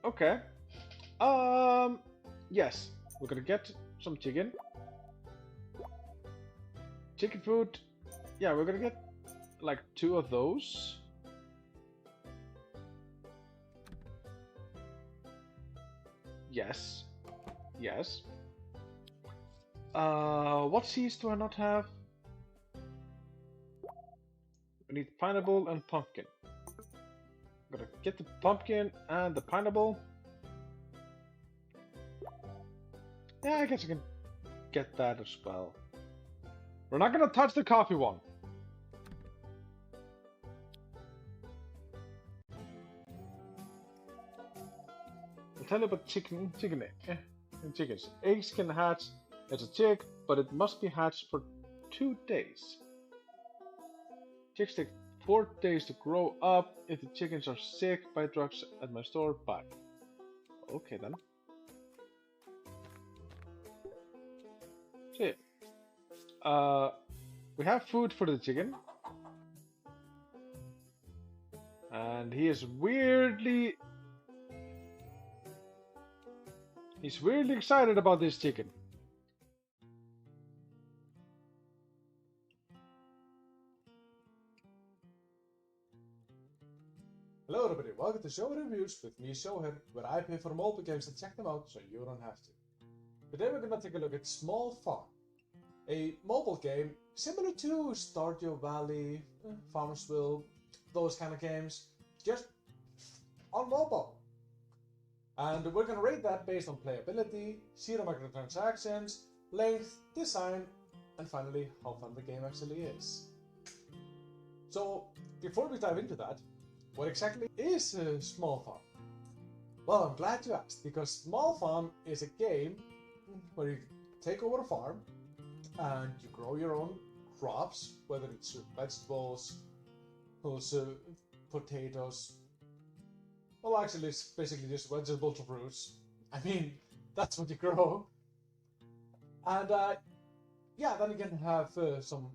Okay. Yes, we're gonna get some chicken. Chicken food. Yeah, we're gonna get like 2 of those. Yes. Yes. What seeds do I not have? We need pineapple and pumpkin. I'm gonna get the pumpkin and the pineapple. Yeah, I guess I can get that as well. We're not gonna touch the coffee one. I'll tell you about chicken egg. And chickens. Eggs can hatch as a chick, but it must be hatched for 2 days. Chicks take 4 days to grow up. If the chickens are sick, buy drugs at my store. Bye. Okay then. So yeah. We have food for the chicken. And he's weirdly excited about this chicken. Hello everybody, welcome to Sjoher Reviews with me, Sjoher, where I pay for mobile games and check them out so you don't have to. Today we're gonna take a look at Small Farm, a mobile game similar to Stardew Valley, Farmsville, those kind of games, just on mobile. And we're gonna rate that based on playability, zero microtransactions, length, design, and finally how fun the game actually is. So before we dive into that, what exactly is a Small Farm? Well, I'm glad you asked, because Small Farm is a game where you take over a farm and you grow your own crops, whether it's vegetables, also potatoes. Well, actually, it's basically just vegetables or fruits. I mean, that's what you grow. And yeah, then you can have some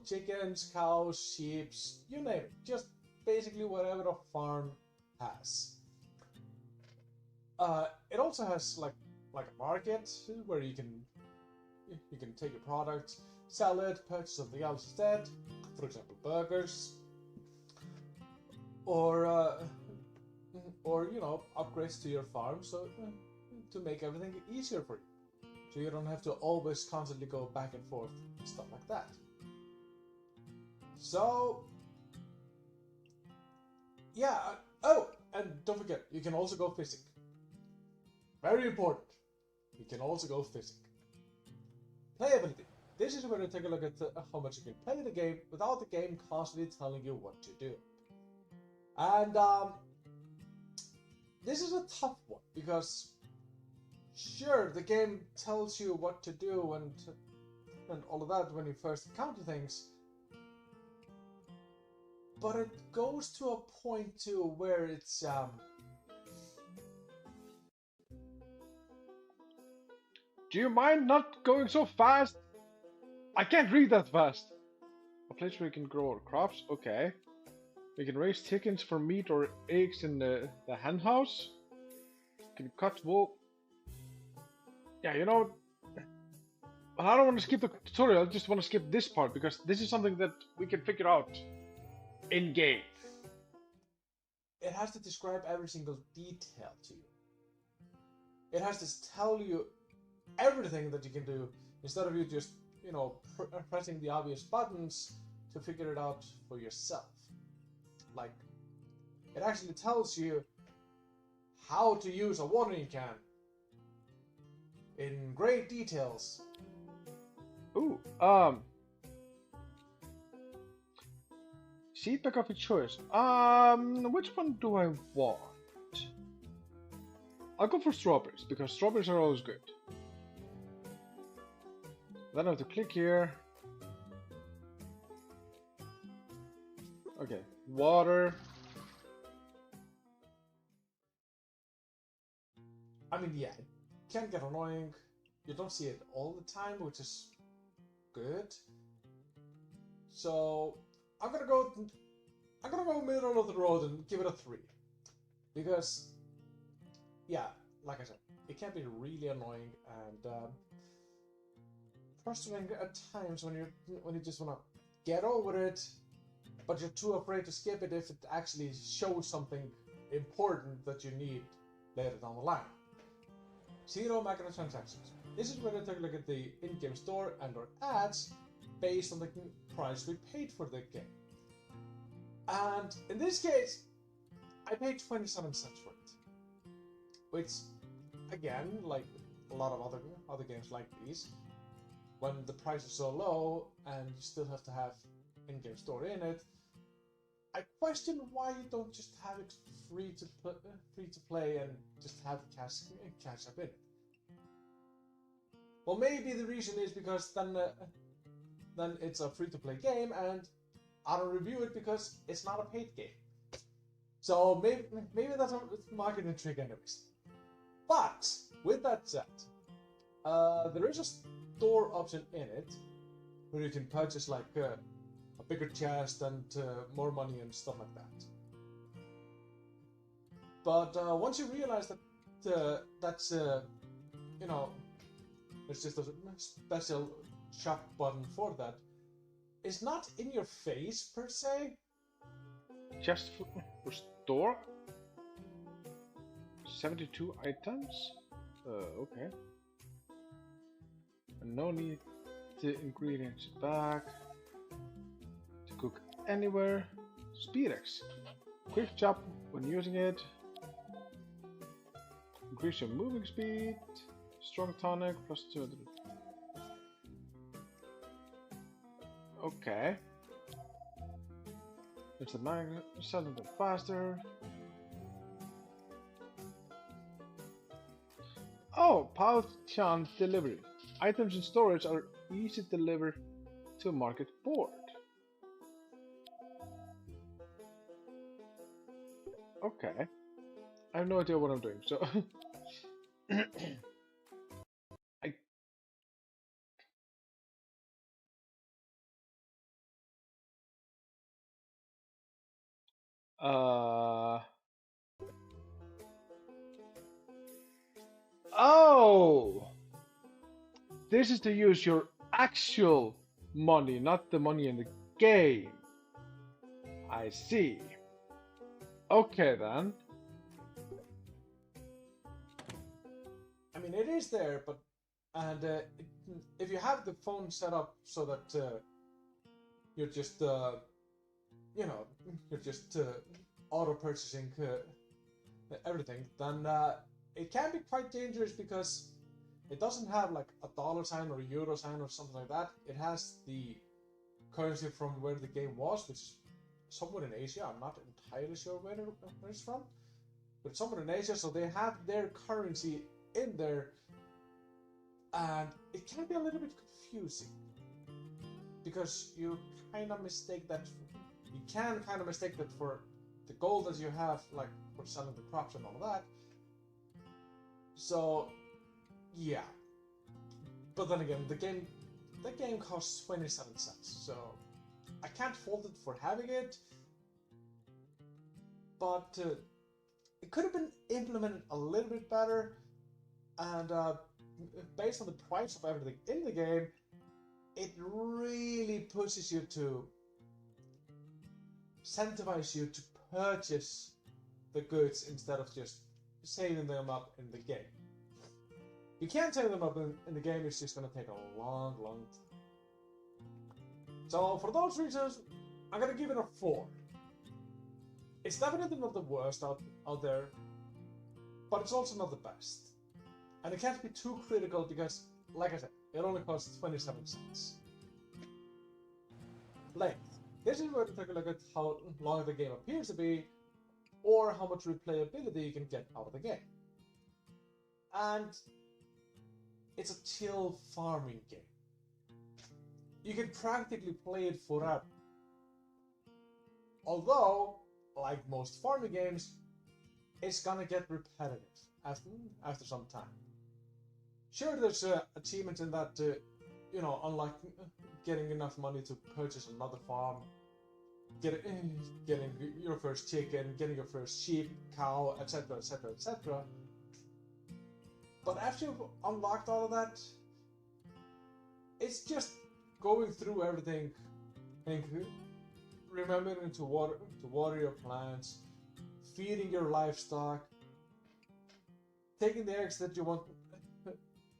chickens, cows, sheep, you name it. Just basically whatever a farm has. It also has like a market where you can take your product, sell it, purchase something else instead. For example, burgers, or you know, upgrades to your farm, so to make everything easier for you, so you don't have to always constantly go back and forth and stuff like that. So yeah, oh, and don't forget, you can also go fishing. Very important. You can also go fishing. Playability. This is where you take a look at how much you can play the game without the game constantly telling you what to do. And this is a tough one, because sure, the game tells you what to do and all of that when you first encounter things, but it goes to a point too where it's Do you mind not going so fast? I can't read that fast. A place where we can grow our crops. Okay. We can raise chickens for meat or eggs in the hen house. We can cut wool. Yeah, you know, I don't want to skip the tutorial. I just want to skip this part because this is something that we can figure out in game. It has to describe every single detail to you. It has to tell you everything that you can do instead of you just, you know, pressing the obvious buttons to figure it out for yourself. Like, it actually tells you how to use a watering can in great details. Ooh, seed pack of your choice. Which one do I want? I'll go for strawberries because strawberries are always good. Then I have to click here. Okay, water. I mean, yeah, it can get annoying. You don't see it all the time, which is good. So I'm gonna go middle of the road and give it a 3, because yeah, like I said, it can be really annoying and frustrating at times when you just want to get over it, but you're too afraid to skip it if it actually shows something important that you need later down the line. Zero microtransactions. This is where I take a look at the in-game store and our ads based on the price we paid for the game. And in this case, I paid 27 cents for it. Which, again, like a lot of other games like these, when the price is so low and you still have to have in-game store in it, I question why you don't just have it free to play and just have cash up in it. Well, maybe the reason is because then it's a free-to-play game, and I don't review it because it's not a paid game. So maybe that's a marketing trick, anyways. But with that said, there is a store option in it where you can purchase like a bigger chest and more money and stuff like that. But once you realize that that's you know, there's just a special shop button for that, it's not in your face per se. Just for store? 72 items? Okay. And no need to ingredients back. To cook anywhere. Speedex. Quick chop when using it. Increase your moving speed. Strong tonic plus 200. Okay. It's a magnet, something bit faster. Oh, Palchan delivery. Items in storage are easy to deliver to a market board. Okay. I have no idea what I'm doing, so Oh! This is to use your actual money, not the money in the game. I see. Okay then. I mean, it is there, but if you have the phone set up so that you're just you're just auto purchasing everything, then it can be quite dangerous because it doesn't have like a dollar sign or a euro sign or something like that. It has the currency from where the game was, which is somewhere in Asia. I'm not entirely sure where it's from, but somewhere in Asia. So they have their currency in there, and it can be a little bit confusing because you kind of mistake that. You can kind of mistake that for the gold as you have, like for selling the crops and all of that. So, yeah. But then again, the game costs 27 cents, so I can't fault it for having it. But it could have been implemented a little bit better, and based on the price of everything in the game, it really pushes you to incentivize you to purchase the goods instead of just saving them up in the game. You can't save them up in the game, it's just going to take a long time. So for those reasons, I'm going to give it a 4. It's definitely not the worst out there, but it's also not the best. And it can't be too critical because, like I said, it only costs 27 cents. Length. This is where to take a look at how long the game appears to be, or how much replayability you can get out of the game. And it's a chill farming game. You can practically play it forever. Although, like most farming games, it's gonna get repetitive after some time. Sure, there's achievements in that, unlike getting enough money to purchase another farm, getting your first chicken, getting your first sheep, cow, etc., etc., etc. But after you've unlocked all of that, it's just going through everything and remembering to water your plants, feeding your livestock, taking the eggs that you want,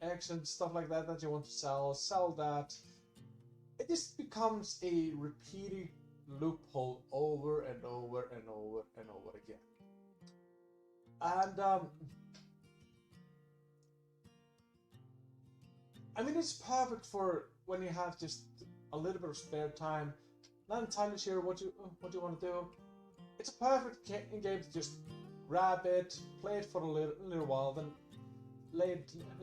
eggs and stuff like that that you want to sell that. It just becomes a repeating loophole over and over and over and over again. And I mean, it's perfect for when you have just a little bit of spare time. Not entirely sure what you want to do. It's a perfect game to just grab it, play it for a little while, then lay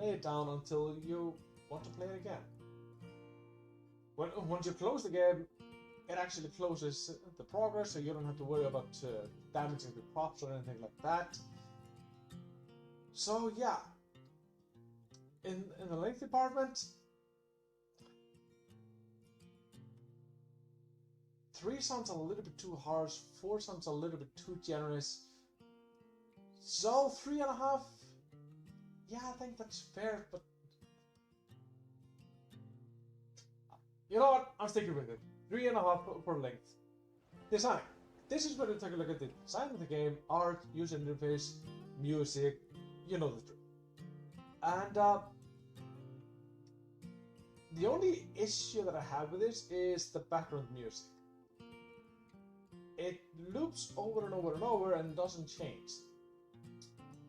it down until you want to play it again. Once you close the game, it actually closes the progress, so you don't have to worry about damaging the crops or anything like that. So yeah, in the length department, 3 sounds a little bit too harsh, 4 sounds a little bit too generous. So 3.5, yeah, I think that's fair, but you know what? I'm sticking with it. 3.5 for length. Design. This is where you take a look at the design of the game, art, user interface, music, you know the drill. And the only issue that I have with this is the background music. It loops over and over and over and doesn't change.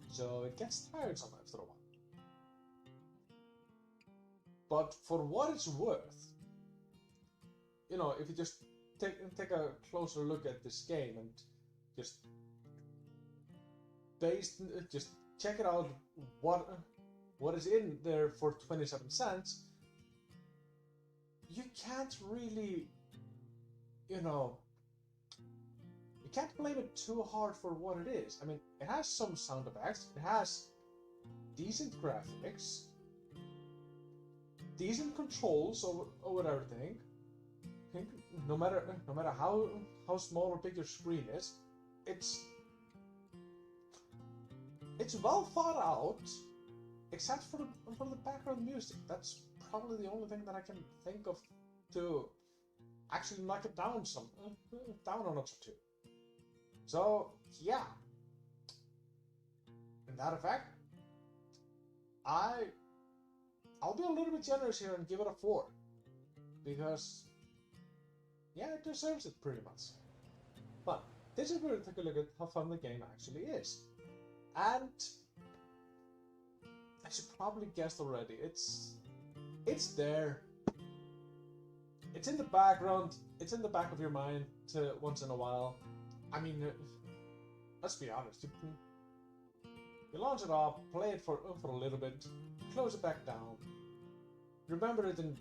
So it gets tiresome after a while. But for what it's worth, you know, if you just take a closer look at this game and just check it out, what is in there for 27 cents, you can't really, you know, you can't blame it too hard for what it is. I mean, it has some sound effects, it has decent graphics, decent controls over everything. No matter how small or big your screen is, it's well thought out, except for the background music. That's probably the only thing that I can think of to actually knock it down a notch or two. So yeah, in that effect, I'll be a little bit generous here and give it a 4, because yeah, it deserves it pretty much. But this is where we take a look at how fun the game actually is. And as you probably guessed already, it's there. It's in the background. It's in the back of your mind once in a while. I mean, let's be honest. You launch it up, play it for a little bit, close it back down, remember it in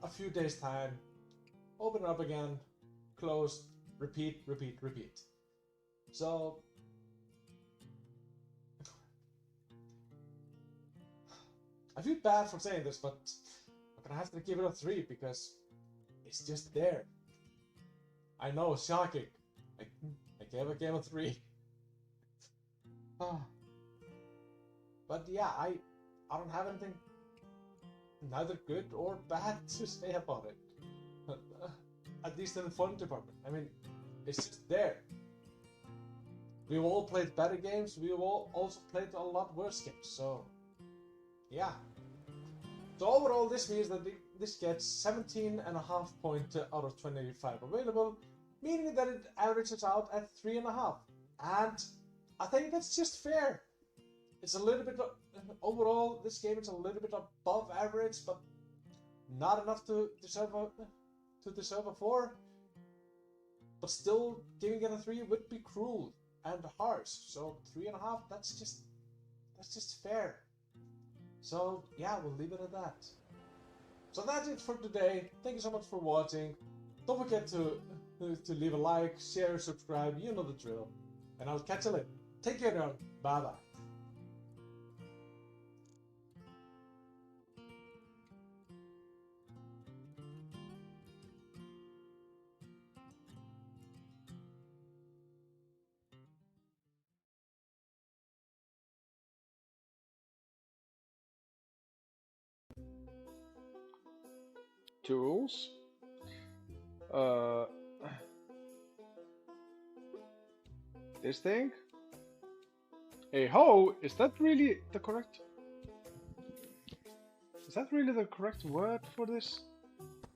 a few days' time, open it up again, close, repeat, repeat, repeat. So I feel bad for saying this, but I'm gonna have to give it a 3 because it's just there. I know, shocking. I gave a game a 3. But yeah, I don't have anything neither good or bad to say about it. At least in the fun department. I mean, it's just there. We've all played better games. We've all also played a lot worse games. So, yeah. So overall, this means that this gets 17.5 points out of 25 available, meaning that it averages out at 3.5. And I think that's just fair. It's a little bit, overall, this game is a little bit above average, but not enough to deserve a 4. But still, giving it a 3 would be cruel and harsh. So 3.5, that's just fair. So yeah, we'll leave it at that. So that's it for today. Thank you so much for watching. Don't forget to leave a like, share, subscribe. You know the drill. And I'll catch you later. Take care now. Bye bye. tools. Uh, this thing. A hoe. Is that really the correct? Is that really the correct word for this?